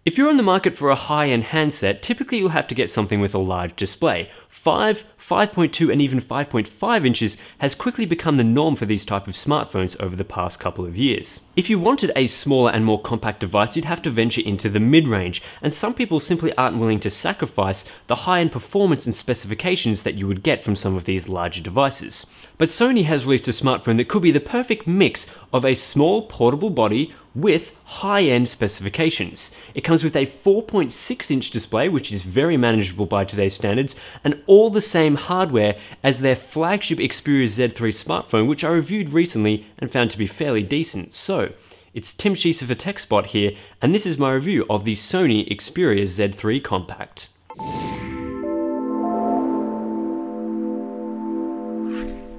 If you're on the market for a high-end handset, typically you'll have to get something with a large display. 5.2 and even 5.5 inches has quickly become the norm for these type of smartphones over the past couple of years. If you wanted a smaller and more compact device, you'd have to venture into the mid-range, and some people simply aren't willing to sacrifice the high-end performance and specifications that you would get from some of these larger devices. But Sony has released a smartphone that could be the perfect mix of a small portable body with high-end specifications. It comes with a 4.6-inch display, which is very manageable by today's standards, and all the same hardware as their flagship Xperia Z3 smartphone, which I reviewed recently and found to be fairly decent. So, it's Tim Schieser for TechSpot here, and this is my review of the Sony Xperia Z3 Compact.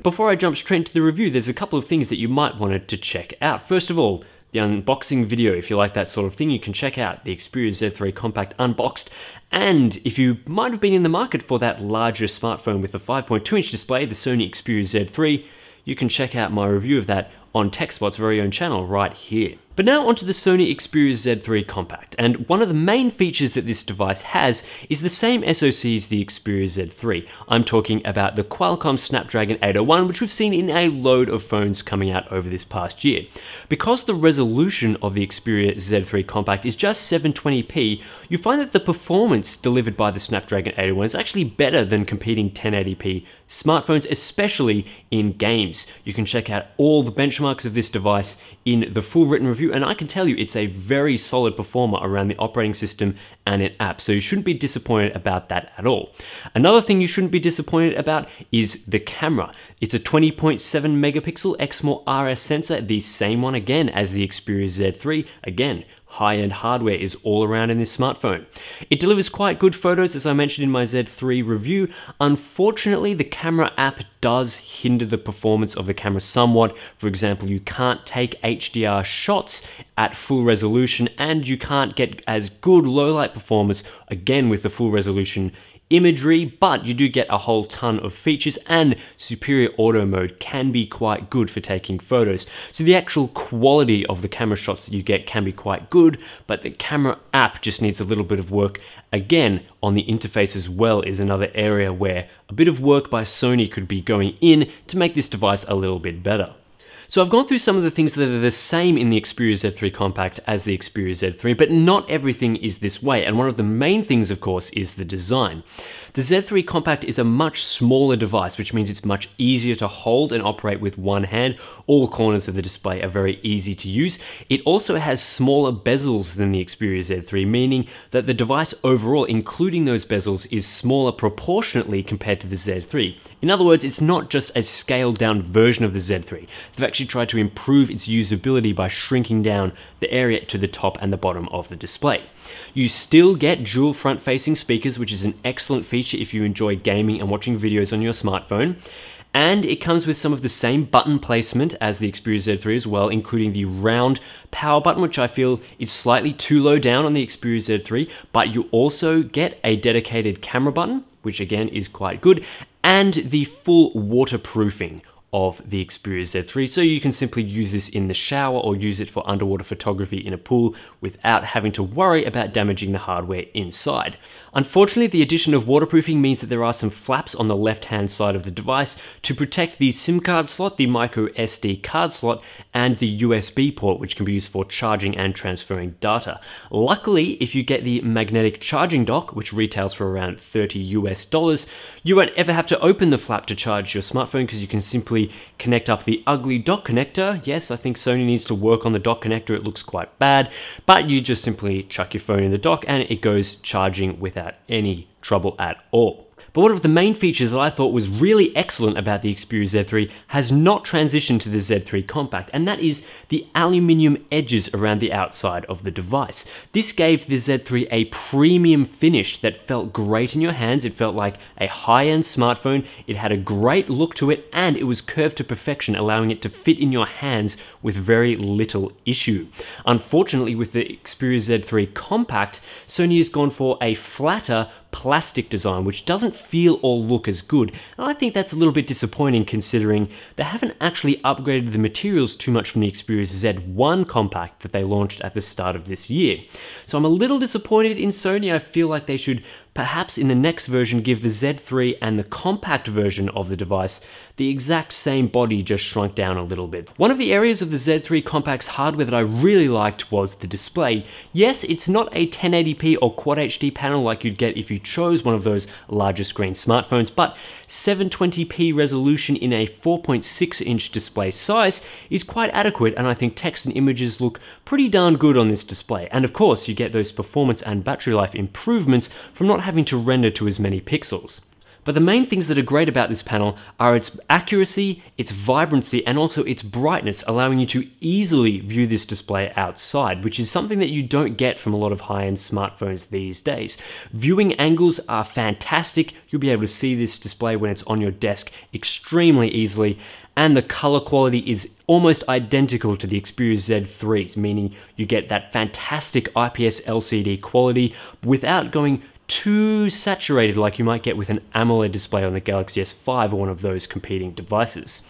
Before I jump straight into the review, there's a couple of things that you might want to check out. First of all, the unboxing video. If you like that sort of thing, you can check out the Xperia Z3 Compact unboxed. And if you might have been in the market for that larger smartphone with a 5.2-inch display, the Sony Xperia Z3, you can check out my review of that on TechSpot's very own channel right here. But now onto the Sony Xperia Z3 Compact, and one of the main features that this device has is the same SoC as the Xperia Z3. I'm talking about the Qualcomm Snapdragon 801, which we've seen in a load of phones coming out over this past year. Because the resolution of the Xperia Z3 Compact is just 720p, you find that the performance delivered by the Snapdragon 801 is actually better than competing 1080p smartphones, especially in games. You can check out all the benchmarks of this device in the full written review, and I can tell you it's a very solid performer around the operating system and in apps, so you shouldn't be disappointed about that at all. Another thing you shouldn't be disappointed about is the camera. It's a 20.7 megapixel Exmor RS sensor, the same one again as the Xperia Z3. Again, high-end hardware is all around in this smartphone. It delivers quite good photos, as I mentioned in my Z3 review. Unfortunately, the camera app does hinder the performance of the camera somewhat. For example, you can't take HDR shots at full resolution, and you can't get as good low-light performance, again with the full resolution imagery, but you do get a whole ton of features, and superior auto mode can be quite good for taking photos. So the actual quality of the camera shots that you get can be quite good, but the camera app just needs a little bit of work. Again, on the interface as well is another area where a bit of work by Sony could be going in to make this device a little bit better. So I've gone through some of the things that are the same in the Xperia Z3 Compact as the Xperia Z3, but not everything is this way, and one of the main things, of course, is the design. The Z3 Compact is a much smaller device, which means it's much easier to hold and operate with one hand. All corners of the display are very easy to use. It also has smaller bezels than the Xperia Z3, meaning that the device overall, including those bezels, is smaller proportionately compared to the Z3. In other words, it's not just a scaled down version of the Z3. They've actually tried to improve its usability by shrinking down the area to the top and the bottom of the display. You still get dual front-facing speakers, which is an excellent feature if you enjoy gaming and watching videos on your smartphone. And it comes with some of the same button placement as the Xperia Z3 as well, including the round power button, which I feel is slightly too low down on the Xperia Z3, but you also get a dedicated camera button, which again is quite good, and the full waterproofing of the Xperia Z3, so you can simply use this in the shower or use it for underwater photography in a pool without having to worry about damaging the hardware inside. Unfortunately, the addition of waterproofing means that there are some flaps on the left-hand side of the device to protect the SIM card slot, the micro SD card slot, and the USB port, which can be used for charging and transferring data. Luckily, if you get the magnetic charging dock, which retails for around $30 US, you won't ever have to open the flap to charge your smartphone, because you can simply connect up the ugly dock connector. Yes, I think Sony needs to work on the dock connector, it looks quite bad, but you just simply chuck your phone in the dock and it goes charging without any trouble at all. But one of the main features that I thought was really excellent about the Xperia Z3 has not transitioned to the Z3 Compact, and that is the aluminium edges around the outside of the device. This gave the Z3 a premium finish that felt great in your hands. It felt like a high-end smartphone, it had a great look to it, and it was curved to perfection, allowing it to fit in your hands with very little issue. Unfortunately, with the Xperia Z3 Compact, Sony has gone for a flatter plastic design, which doesn't feel or look as good. And I think that's a little bit disappointing considering they haven't actually upgraded the materials too much from the Xperia Z1 compact that they launched at the start of this year. So I'm a little disappointed in Sony. I feel like they should perhaps in the next version give the Z3 and the compact version of the device the exact same body, just shrunk down a little bit. One of the areas of the Z3 Compact's hardware that I really liked was the display. Yes, it's not a 1080p or Quad HD panel like you'd get if you chose one of those larger screen smartphones, but 720p resolution in a 4.6-inch display size is quite adequate, and I think text and images look pretty darn good on this display. And of course, you get those performance and battery life improvements from not having to render to as many pixels. But the main things that are great about this panel are its accuracy, its vibrancy, and also its brightness, allowing you to easily view this display outside, which is something that you don't get from a lot of high-end smartphones these days. Viewing angles are fantastic. You'll be able to see this display when it's on your desk extremely easily, and the color quality is almost identical to the Xperia Z3's, meaning you get that fantastic IPS LCD quality without going too saturated like you might get with an AMOLED display on the Galaxy S5 or one of those competing devices.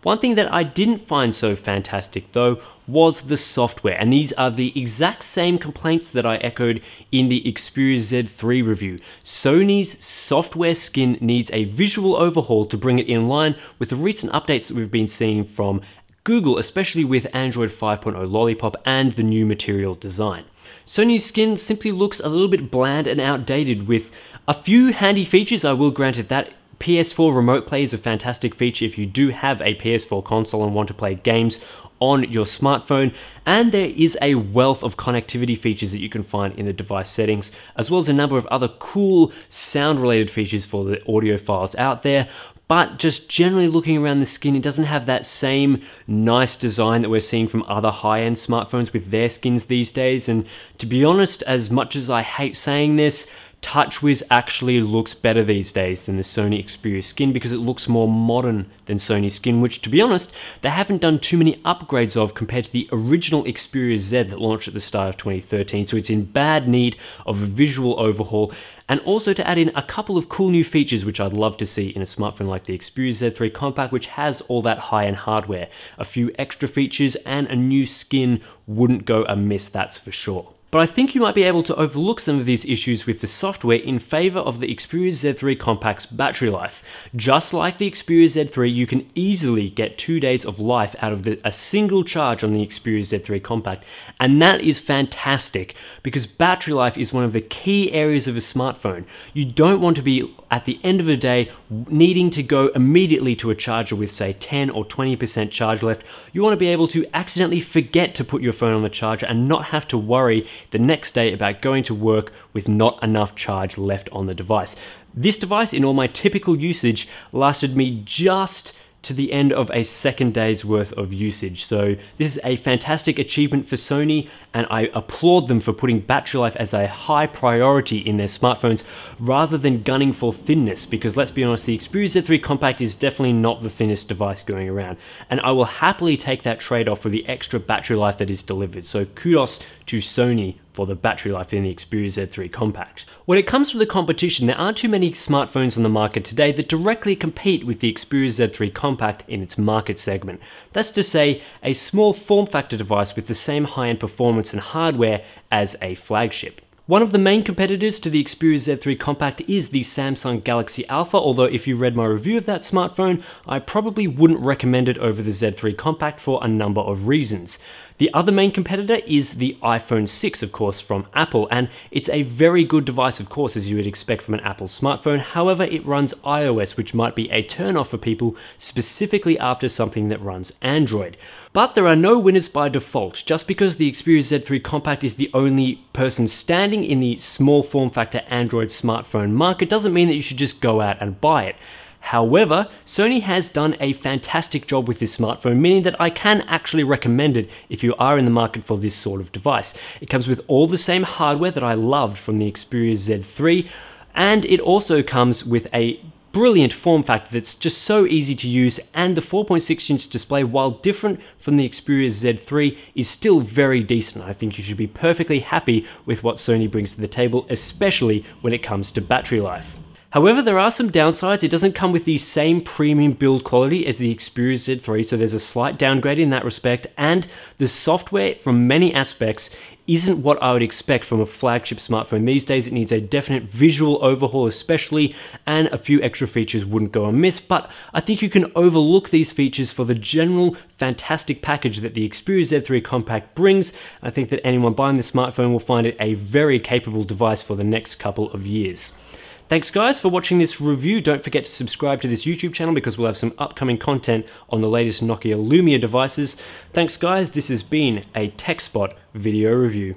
One thing that I didn't find so fantastic though was the software, and these are the exact same complaints that I echoed in the Xperia Z3 review. Sony's software skin needs a visual overhaul to bring it in line with the recent updates that we've been seeing from Google, especially with Android 5.0 Lollipop and the new material design. Sony's skin simply looks a little bit bland and outdated, with a few handy features. I will grant it that. PS4 Remote Play is a fantastic feature if you do have a PS4 console and want to play games on your smartphone, and there is a wealth of connectivity features that you can find in the device settings, as well as a number of other cool sound related features for the audiophiles out there. But just generally looking around the skin, it doesn't have that same nice design that we're seeing from other high-end smartphones with their skins these days. And to be honest, as much as I hate saying this, TouchWiz actually looks better these days than the Sony Xperia skin because it looks more modern than Sony's skin, which to be honest, they haven't done too many upgrades of compared to the original Xperia Z that launched at the start of 2013, so it's in bad need of a visual overhaul, and also to add in a couple of cool new features which I'd love to see in a smartphone like the Xperia Z3 Compact, which has all that high-end hardware. A few extra features and a new skin wouldn't go amiss, that's for sure. But I think you might be able to overlook some of these issues with the software in favor of the Xperia Z3 Compact's battery life. Just like the Xperia Z3, you can easily get 2 days of life out of a single charge on the Xperia Z3 Compact, and that is fantastic because battery life is one of the key areas of a smartphone. You don't want to be, at the end of the day, needing to go immediately to a charger with, say, 10 or 20% charge left. You want to be able to accidentally forget to put your phone on the charger and not have to worry the next day about going to work with not enough charge left on the device. This device, in all my typical usage, lasted me just to the end of a second day's worth of usage. So this is a fantastic achievement for Sony, and I applaud them for putting battery life as a high priority in their smartphones rather than gunning for thinness, because let's be honest, the Xperia Z3 Compact is definitely not the thinnest device going around, and I will happily take that trade-off for the extra battery life that is delivered. So kudos to Sony for the battery life in the Xperia Z3 Compact. When it comes to the competition, there aren't too many smartphones on the market today that directly compete with the Xperia Z3 Compact in its market segment. That's to say, a small form factor device with the same high-end performance and hardware as a flagship. One of the main competitors to the Xperia Z3 Compact is the Samsung Galaxy Alpha, although if you read my review of that smartphone, I probably wouldn't recommend it over the Z3 Compact for a number of reasons. The other main competitor is the iPhone 6, of course, from Apple, and it's a very good device, of course, as you would expect from an Apple smartphone. However, it runs iOS, which might be a turn-off for people specifically after something that runs Android. But there are no winners by default. Just because the Xperia Z3 Compact is the only person standing in the small form factor Android smartphone market doesn't mean that you should just go out and buy it. However, Sony has done a fantastic job with this smartphone, meaning that I can actually recommend it if you are in the market for this sort of device. It comes with all the same hardware that I loved from the Xperia Z3, and it also comes with a brilliant form factor that's just so easy to use, and the 4.6-inch display, while different from the Xperia Z3, is still very decent. I think you should be perfectly happy with what Sony brings to the table, especially when it comes to battery life. However, there are some downsides. It doesn't come with the same premium build quality as the Xperia Z3, so there's a slight downgrade in that respect, and the software from many aspects isn't what I would expect from a flagship smartphone these days. It needs a definite visual overhaul especially, and a few extra features wouldn't go amiss, but I think you can overlook these features for the general fantastic package that the Xperia Z3 Compact brings. I think that anyone buying the smartphone will find it a very capable device for the next couple of years. Thanks guys for watching this review. Don't forget to subscribe to this YouTube channel because we'll have some upcoming content on the latest Nokia Lumia devices. Thanks guys, this has been a TechSpot video review.